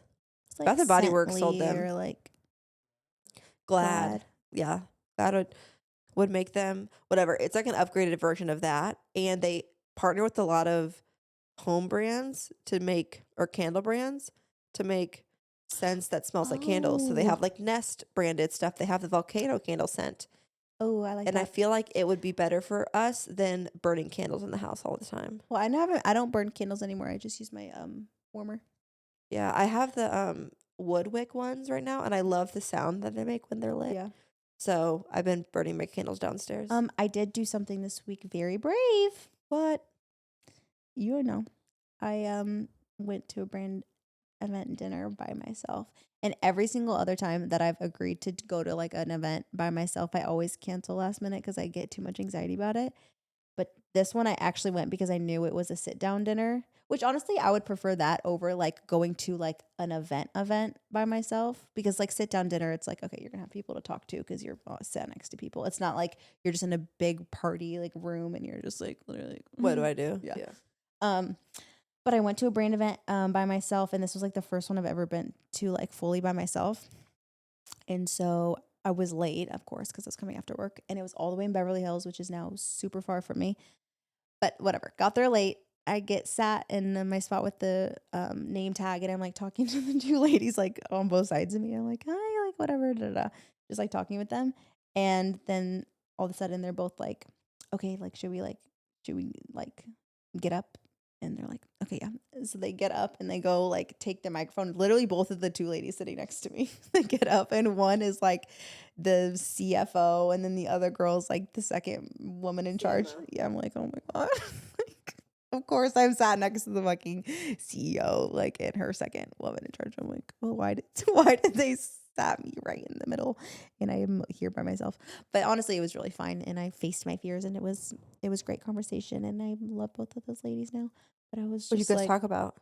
It's like Bath and Body Works sold Scently them. or like Glad. Yeah. Glad would make them, whatever. It's like an upgraded version of that. And they partner with a lot of home brands to make, or candle brands to make scents that smells like candles. So they Oh. have like Nest branded stuff. They have the volcano candle scent. Oh, I like And that. I feel like it would be better for us than burning candles in the house all the time. Well, I don't burn candles anymore. I just use my warmer. Yeah, I have the wood wick ones right now, and I love the sound that they make when they're lit. Yeah. So I've been burning my candles downstairs. I did do something this week very brave. What? You know. I went to a brand event dinner by myself. And every single other time that I've agreed to go to like an event by myself, I always cancel last minute because I get too much anxiety about it. But this one I actually went because I knew it was a sit down dinner, which honestly I would prefer that over like going to like an event by myself, because like sit down dinner, it's like, okay, you're gonna have people to talk to because you're sat next to people. It's not like you're just in a big party like room and you're just like literally like, What do I do? Yeah. But I went to a brand event by myself, and this was like the first one I've ever been to like fully by myself. And so I was late, of course, because I was coming after work, and it was all the way in Beverly Hills, which is now super far from me. But whatever, got there late. I get sat in my spot with the name tag, and I'm like talking to the two ladies like on both sides of me. I'm like, hi, like whatever, da da. just like talking with them. And then all of a sudden they're both like, okay, like, should we like get up? And they're like, okay, yeah. So they get up and they go like take their microphone. Literally both of the two ladies sitting next to me, they get up and one is like the CFO and then the other girl's like the second woman in charge. Yeah, I'm like, oh my God. Of course I'm sat next to the fucking CEO, like, and her second woman in charge. I'm like, well, why did they sat me right in the middle? And I am here by myself. But honestly, it was really fine. And I faced my fears and it was great conversation. And I love both of those ladies now. But I was What did just you guys like, talk about?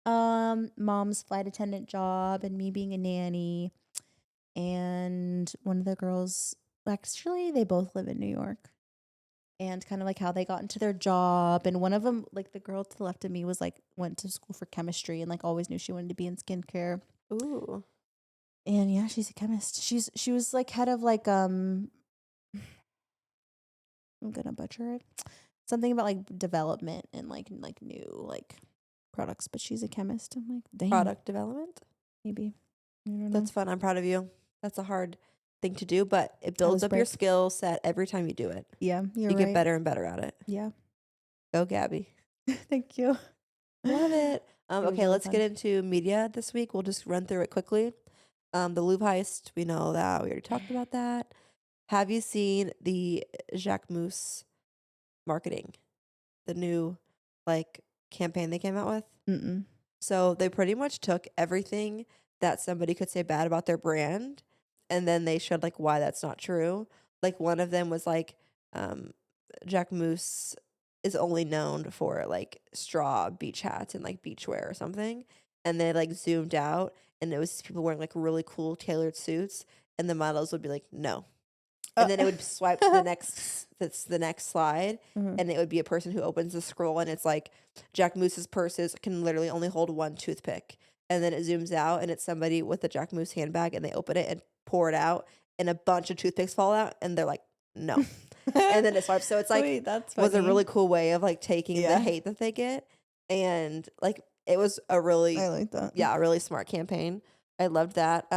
mom's flight attendant job and me being a nanny. And one of the girls, actually, they both live in New York. And kind of like how they got into their job. And one of them, like the girl to the left of me, was like, went to school for chemistry and like always knew she wanted to be in skincare. Ooh. And yeah, she's a chemist. She was like head of like I'm gonna butcher it. Something about like development and like new like products, but she's a chemist. I'm like, dang, Product development. maybe. I don't know. That's fun. I'm proud of you. That's a hard thing to do, but it builds up your brave. skill set every time you do it. Yeah, you're You right. get better and better at it. Yeah. Go, Gabby. Thank you. Love it. was Okay, really let's fun. get into media this week. We'll just run through it quickly. The Louvre heist, we know that. We already talked about that. Have you seen the Jacques Mousse marketing? The new like campaign they came out with? Mm-mm. So they pretty much took everything that somebody could say bad about their brand and then they showed like why that's not true. Like one of them was like Jacques Mousse is only known for like straw beach hats and like beachwear or something. And they like zoomed out and it was people wearing like really cool tailored suits and the models would be like, no. And then it would swipe to the next slide Mhm. and it would be a person who opens the scroll and it's like Jacques Mousse's purses can literally only hold one toothpick. And then it zooms out and it's somebody with a Jacques Mousse handbag and they open it and pour it out and a bunch of toothpicks fall out and they're like, no. And then it swipes. So it's like, Wait, that's was a funny. really cool way of like taking the Yeah. hate that they get. And like, it was a really, I like that. a really smart campaign. I loved that.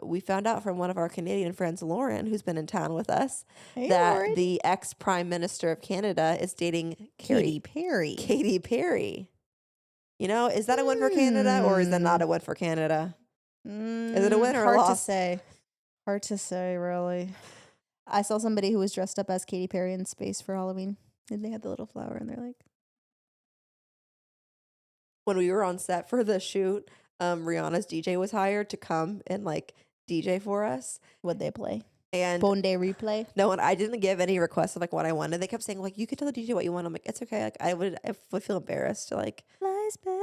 We found out from one of our Canadian friends, Lauren, who's been in town with us, Hey, that Lauren. the ex-prime minister of Canada is dating Katy Perry. Katy Perry. You know, is that a win for Canada or is that not a win for Canada? Is it a win or a Hard loss? to say. Hard to say, really. I saw somebody who was dressed up as Katy Perry in space for Halloween, and they had the little flower, and they're like, When we were on set for the shoot, Rihanna's DJ was hired to come and like DJ for us. "What'd they play? And Bone Day Replay." no, and I didn't give any requests of like what I wanted. They kept saying like, you could tell the DJ what you want. I'm like, it's okay. Like I would feel embarrassed to like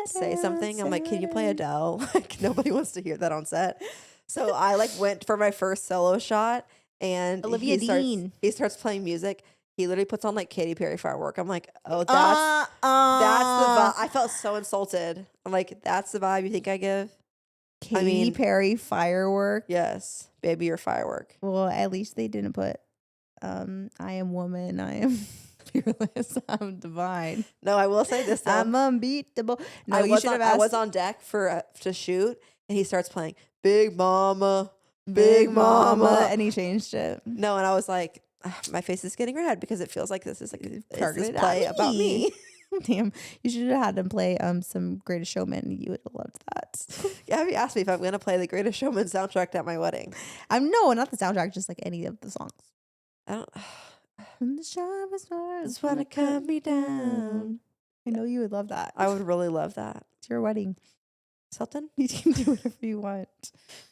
say something. I'm like, can you play Adele? Like nobody wants to hear that on set. So I like went for my first solo shot and Olivia Dean. He starts playing music. He literally puts on like Katy Perry firework. I'm like, oh, that's the vibe. I felt so insulted. I'm like, that's the vibe you think I give? Katy Perry firework. Yes, baby, your firework. Well, at least they didn't put I am woman, I am fearless, I'm divine. No, I will say this though. I'm unbeatable. No, I you should have asked. I was on deck for to shoot, and he starts playing Big Mama, Big Mama, and he changed it. No, and I was like, my face is getting red because it feels like this is like is this Targeted play at about me. Damn, you should have had him play some Greatest Showman. You would have loved that. Gabby asked me if I'm going to play the Greatest Showman soundtrack at my wedding. No, not the soundtrack, just like any of the songs. I don't. When the shower stars Just want to cut me down. I know you would love that. I would really love that. It's your wedding. Sultan, You can do whatever you want.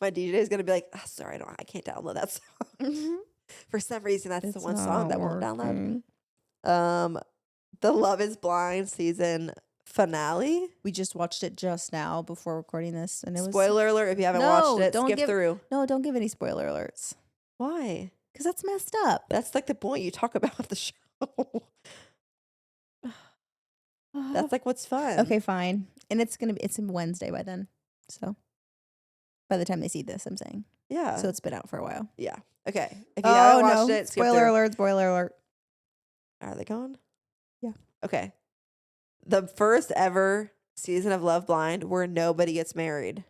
my DJ is going to be like, sorry, I can't download that song. For some reason, that's the one song that won't download. The Love is Blind season finale. We just watched it just now before recording this, and it was Spoiler alert if you haven't watched it, skip through. No, don't give any spoiler alerts. Why? Because that's messed up. That's like the point you talk about the show. That's like what's fun. Okay, fine. And it's Wednesday by then. So by the time they see this, I'm saying. Yeah. So it's been out for a while. Yeah. Okay. If you haven't watched it, skip spoiler through. alert, spoiler alert. Are they gone? Yeah. Okay. The first ever season of Love Blind where nobody gets married.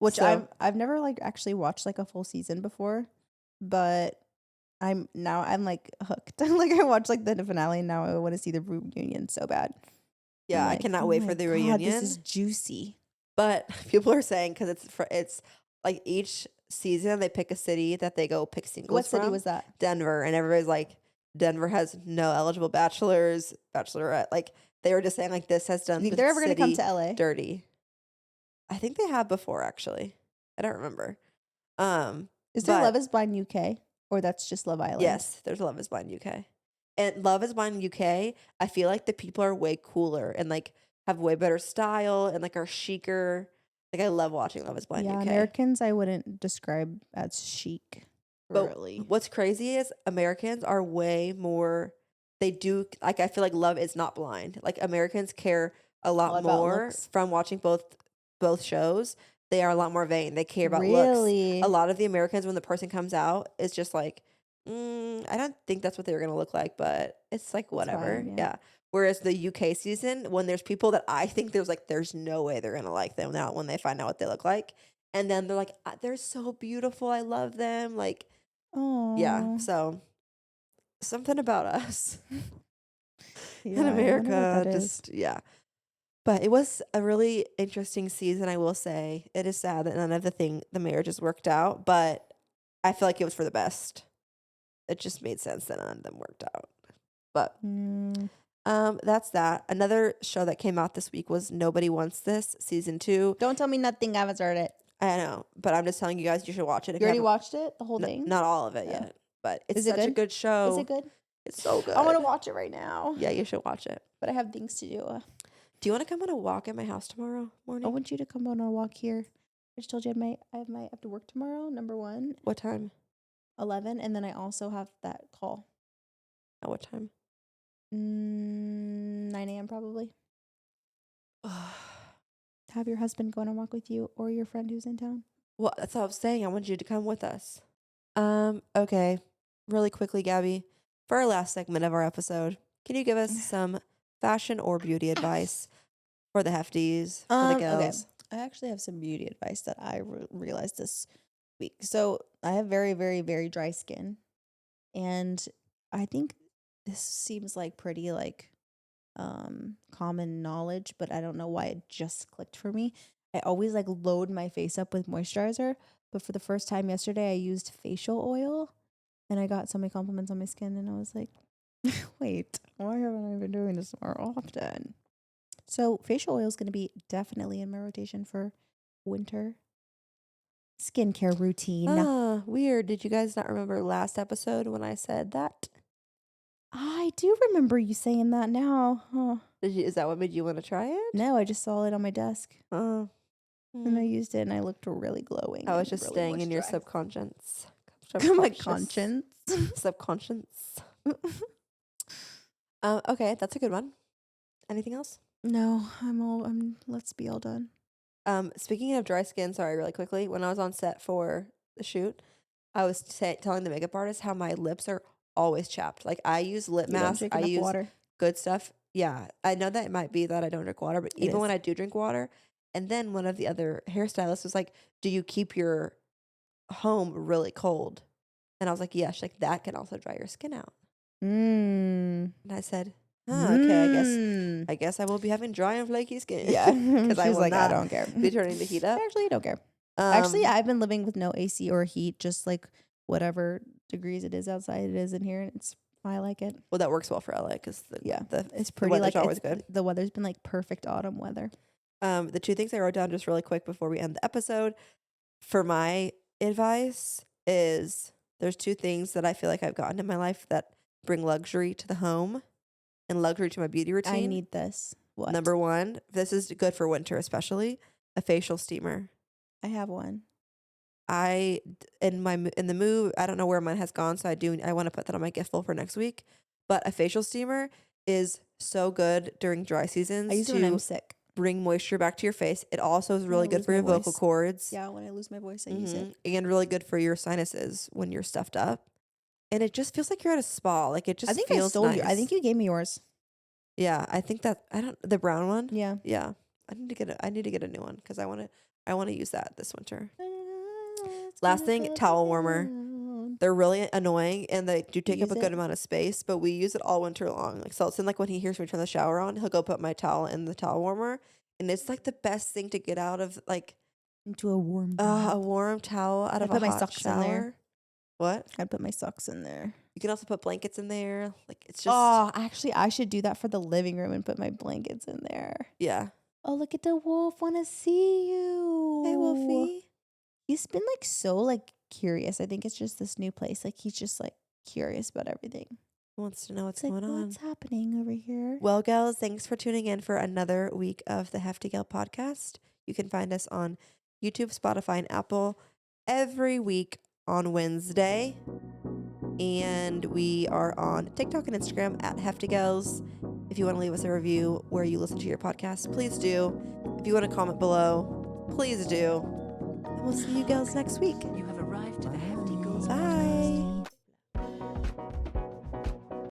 Which So- I've never like actually watched like a full season before, but I'm like hooked. Like I watched like the finale and now I want to see the reunion so bad. Yeah, I'm I like, cannot oh wait my for the God, reunion. This is juicy. But people are saying because it's like each season they pick a city that they go pick singles What city from. was that? Denver, and everybody's like, Denver has no eligible bachelors, bachelorette. Like they were just saying like this has done You think the they're ever gonna come city to LA? dirty. I think they have before actually. I don't remember. Is there but- Love is Blind UK or that's just Love Island? Yes, there's Love is Blind UK. And Love is Blind UK, I feel like the people are way cooler and like have way better style and like are chicer. Like I love watching Love is Blind Yeah, UK. Americans I wouldn't describe as chic. But Really. what's crazy is Americans are way more, they do, like I feel like Love is not blind. Like Americans care a All lot about more looks? from watching both shows. They are a lot more vain. They care about looks. Really? A lot of the Americans, when the person comes out, is just like, I don't think that's what they were going to look like, but it's like whatever. fine, yeah. Yeah. Whereas the UK season, when there's people that I think there's no way they're going to like them now when they find out what they look like. And then they're like, they're so beautiful. I love them. Like, Oh. yeah. So something about us in I America, wonder what that is. just, yeah. But it was a really interesting season, I will say. It is sad that none of the marriages worked out, but I feel like it was for the best. It just made sense that none of them worked out. But Mm. that's that. Another show that came out this week was Nobody Wants This, season 2. Don't tell me nothing. I haven't started it. I know, but I'm just telling you guys you should watch it. If You already haven't- watched it? The whole thing? Not all of it Oh. yet, but it's Is it such a good? good show. Is it good? It's so good. I want to watch it right now. Yeah, you should watch it. But I have things to do. Do you want to come on a walk at my house tomorrow morning? I want you to come on a walk here. I just told you I have to work tomorrow, number 1, What time? 11, and then I also have that call. At what time? 9 a.m. probably. Have your husband go on a walk with you or your friend who's in town. Well, that's what I was saying. I want you to come with us. Okay. Really quickly, Gabby, for our last segment of our episode, can you give us some fashion or beauty advice for the hefties, for the girls? I actually have some beauty advice that I realized this week. So I have very, very, very dry skin. And I think this seems like pretty like common knowledge, but I don't know why it just clicked for me. I always like load my face up with moisturizer, but for the first time yesterday I used facial oil and I got so many compliments on my skin and I was like, wait, why haven't I been doing this more often? So facial oil is going to be definitely in my rotation for winter skincare routine. Weird. Did you guys not remember last episode when I said that? I do remember you saying that now. Huh. Is that what made you want to try it? No, I just saw it on my desk Oh. and I used it and I looked really glowing. I was and just really staying in your moisturized. subconscious. My conscience. Subconscious. Okay, that's a good one. Anything else? No, let's be all done. Speaking of dry skin, sorry, really quickly. When I was on set for the shoot, I was telling the makeup artist how my lips are always chapped. Like I use lip You don't mask, drink I enough use water. good stuff. Yeah, I know that it might be that I don't drink water, but It even is. when I do drink water, and then one of the other hairstylists was like, "Do you keep your home really cold?" And I was like, "Yeah." She's like, "That can also dry your skin out." Mm. And I said, "Okay, Mm. I guess I will be having dry and flaky skin." Yeah, because I she's will like, I not don't care. be turning the heat up. Actually, I don't care. Actually, Um, I've been living with no AC or heat, just like whatever degrees it is outside, it is in here. And I like it. well, that works well for LA because It's the pretty. weather's Like always it's- good. The weather's been like perfect autumn weather. The two things I wrote down just really quick before we end the episode for my advice is there's two things that I feel like I've gotten in my life that bring luxury to the home and luxury to my beauty routine. I need this. What? Number one, this is good for winter, especially a facial steamer. I have one. In the move, I don't know where mine has gone, so I want to put that on my giftful for next week. But a facial steamer is so good during dry seasons I use it when I'm to sick. bring moisture back to your face. It also is When really I good lose for my your vocal voice. cords. Yeah, when I lose my voice, I use it. And really good for your sinuses when you're stuffed up. And it just feels like you're at a spa. Like it just I think I feels stole you. I nice. think you gave me yours. Yeah, I think that the brown one. Yeah. Yeah. I need to get a new one because I want to I want to use that this winter. Last thing, towel warmer. They're really annoying and they do take up a Use good it? amount of space, but we use it all winter long. Like Selton, like when he hears me turn the shower on, he'll go put my towel in the towel warmer, and it's like the best thing to get out of like Into a warm a bath. warm towel out I of a put my hot socks in there. shower. What? I'd put my socks in there. You can also put blankets in there. Like it's just Oh, actually, I should do that for the living room and put my blankets in there. yeah. Oh, look at the wolf. Want to see you. Hey Wolfie. He's been like so like curious. I think it's just this new place. Like he's just like curious about everything. He wants to know what's It's like, going on. what's happening over here? Well, girls, thanks for tuning in for another week of the Hefty Gal podcast. You can find us on YouTube, Spotify, and Apple every week on Wednesday. And we are on TikTok and Instagram at Hefty Gals. If you want to leave us a review where you listen to your podcast, please do. If you want to comment below, please do. And we'll see you girls next week. You have arrived to the Hefty Girls Bye. podcast.